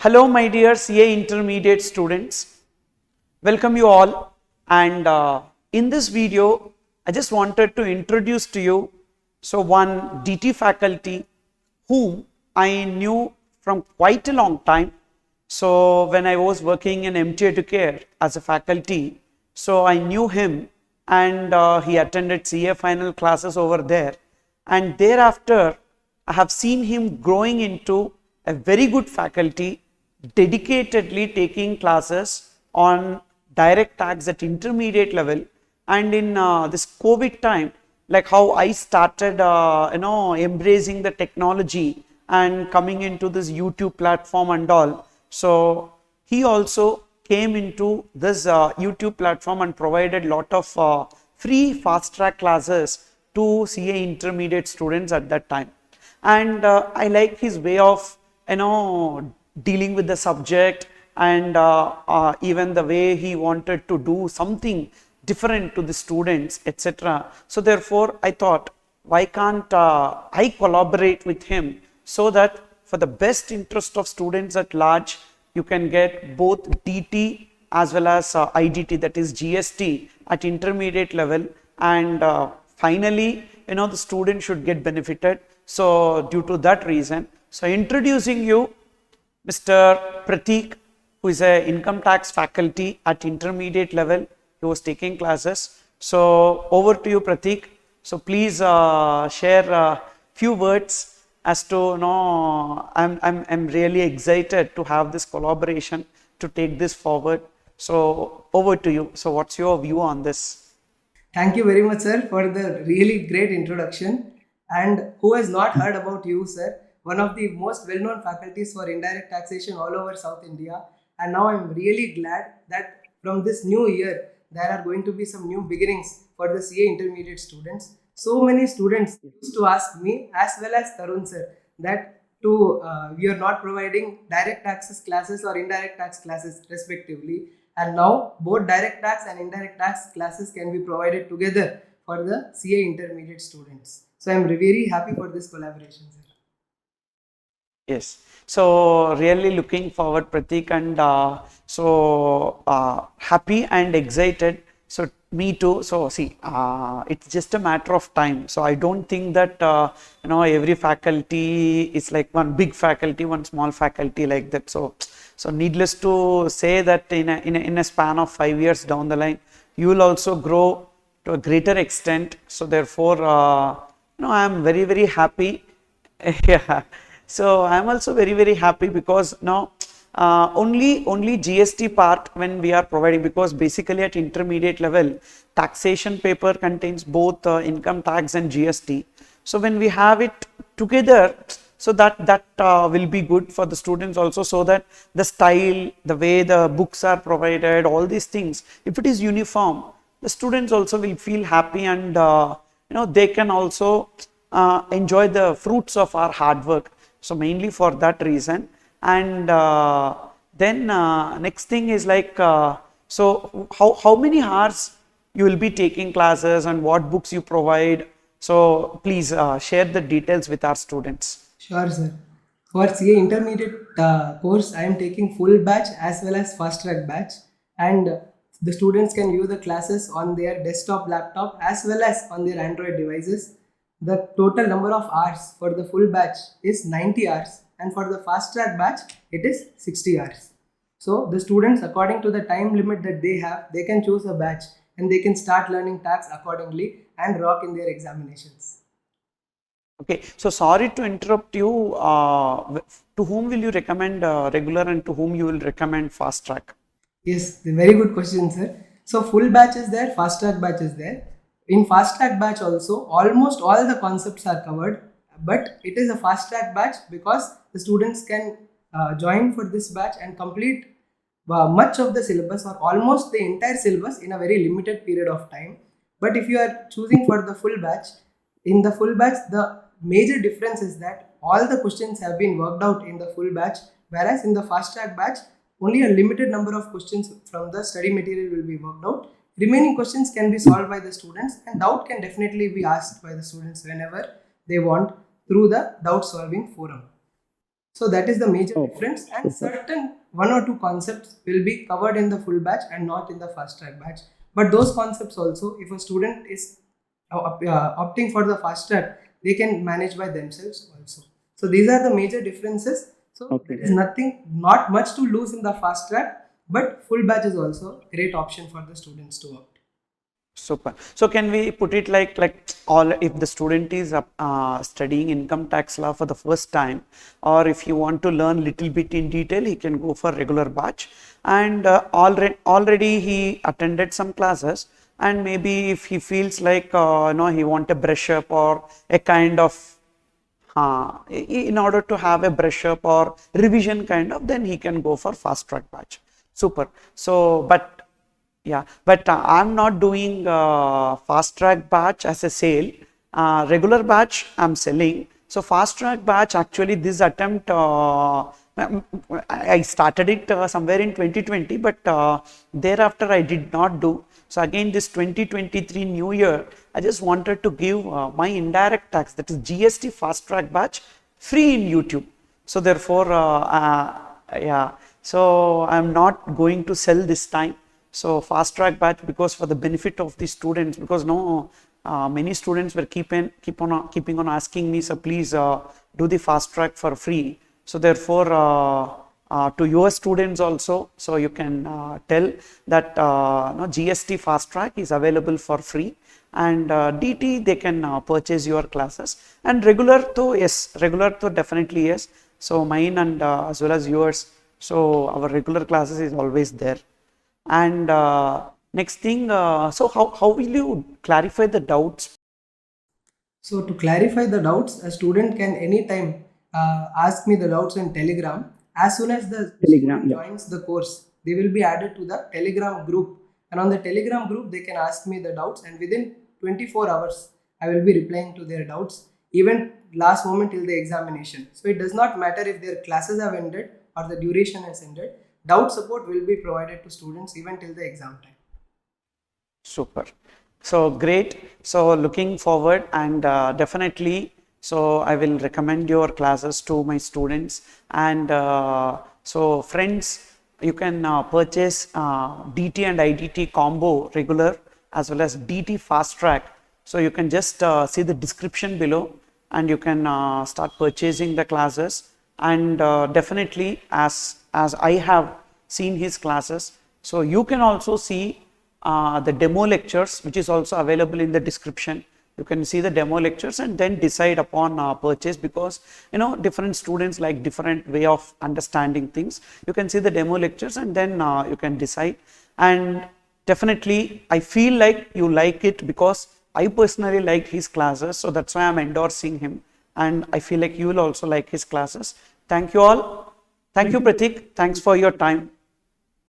Hello, my dear CA intermediate students. Welcome you all. And in this video, I just wanted to introduce to you one DT faculty whom I knew from quite a long time. So when I was working in MT Educare as a faculty, so I knew him, and he attended CA final classes over there. And thereafter, I have seen him growing into a very good faculty, dedicatedly taking classes on direct tax at intermediate level. And in this COVID time, like how I started embracing the technology and coming into this YouTube platform and all, so he also came into this YouTube platform and provided lot of free fast track classes to CA intermediate students at that time. And I like his way of dealing with the subject, and even the way he wanted to do something different to the students, etc. So therefore I thought, why can't I collaborate with him, so that for the best interest of students at large, you can get both DT as well as IDT, that is GST at intermediate level, and finally the student should get benefited. So due to that reason, so introducing you Mr. Prateek, who is a income tax faculty at intermediate level. He was taking classes. So over to you, Prateek. So please share a few words as to I'm really excited to have this collaboration to take this forward. So over to you. So what's your view on this? Thank you very much, sir, for the really great introduction. And who has not heard about you, sir? One of the most well-known faculties for indirect taxation all over South India. And now I'm really glad that from this new year, there are going to be some new beginnings for the CA intermediate students. So many students used to ask me, as well as Tarun sir, that we are not providing direct taxes classes or indirect tax classes respectively. And now both direct tax and indirect tax classes can be provided together for the CA intermediate students. So I'm very happy for this collaboration, sir. Yes. So really looking forward, Prateek, and happy and excited. So me too. So see, it's just a matter of time. So I don't think that every faculty is like one big faculty, one small faculty like that. So needless to say that in a span of 5 years down the line, you will also grow to a greater extent. So therefore, I am very happy. Yeah. So I am also very happy, because now only GST part when we are providing, because basically at intermediate level, taxation paper contains both income tax and GST. So when we have it together, so that will be good for the students also, so that the style, the way the books are provided, all these things, if it is uniform, the students also will feel happy, and they can also enjoy the fruits of our hard work. So mainly for that reason. And then next thing is like, so how many hours you will be taking classes, and what books you provide? So please share the details with our students. Sure, sir. For CA intermediate course, I am taking full batch as well as fast track batch, and the students can view the classes on their desktop, laptop as well as on their Android devices. The total number of hours for the full batch is 90 hours, and for the fast track batch it is 60 hours. So the students, according to the time limit that they have, they can choose a batch and they can start learning tax accordingly and rock in their examinations. Okay, so sorry to interrupt you. To whom will you recommend regular, and to whom you will recommend fast track? Yes, very good question, sir. So full batch is there, fast track batch is there. In fast track batch also, almost all the concepts are covered, but it is a fast track batch because the students can join for this batch and complete much of the syllabus or almost the entire syllabus in a very limited period of time. But if you are choosing for the full batch, in the full batch, the major difference is that all the questions have been worked out in the full batch, whereas in the fast track batch, only a limited number of questions from the study material will be worked out. Remaining questions can be solved by the students, and doubt can definitely be asked by the students whenever they want through the doubt solving forum. So that is the major difference, and certain one or two concepts will be covered in the full batch and not in the fast track batch. But those concepts also, if a student is opting for the fast track, they can manage by themselves also. So these are the major differences. So there is not much to lose in the fast track, but full batch is also a great option for the students to opt. Super. So can we put it like all, if the student is studying income tax law for the first time, or if you want to learn little bit in detail, he can go for regular batch, and already he attended some classes, and maybe if he feels like he want a brush up or a kind of in order to have a brush up or revision kind of, then he can go for fast track batch. Super. So but I'm not doing fast track batch as a sale. Regular batch I'm selling. So fast track batch, actually this attempt I started it somewhere in 2020, but thereafter I did not do. So again, this 2023 new year, I just wanted to give my indirect tax, that is GST fast track batch, free in YouTube. So therefore, so I'm not going to sell this time. So fast track batch, because for the benefit of the students, because many students were keeping on asking me, so please do the fast track for free. So therefore, to your students also, so you can tell that GST fast track is available for free, and DT they can purchase your classes, and regular though, yes, regular though definitely yes. So mine and as well as yours, so our regular classes is always there. And next thing, so how will you clarify the doubts? So to clarify the doubts, a student can anytime ask me the doubts in Telegram. As soon as the student joins the course, they will be added to the Telegram group. And on the Telegram group, they can ask me the doubts, and within 24 hours, I will be replying to their doubts, even last moment till the examination. So it does not matter if their classes have ended or the duration has ended. Doubt support will be provided to students even till the exam time. Super. So great. So looking forward, and definitely, so I will recommend your classes to my students. And so friends, you can purchase DT and IDT combo regular as well as DT fast track. So you can just see the description below, and you can start purchasing the classes. And definitely, as I have seen his classes, so you can also see the demo lectures, which is also available in the description. You can see the demo lectures and then decide upon purchase, because different students like different way of understanding things. You can see the demo lectures and then you can decide. And definitely I feel like you like it, because I personally like his classes, so that's why I'm endorsing him, and I feel like you will also like his classes. Thank you all. Thank you, Prateek. Thanks for your time.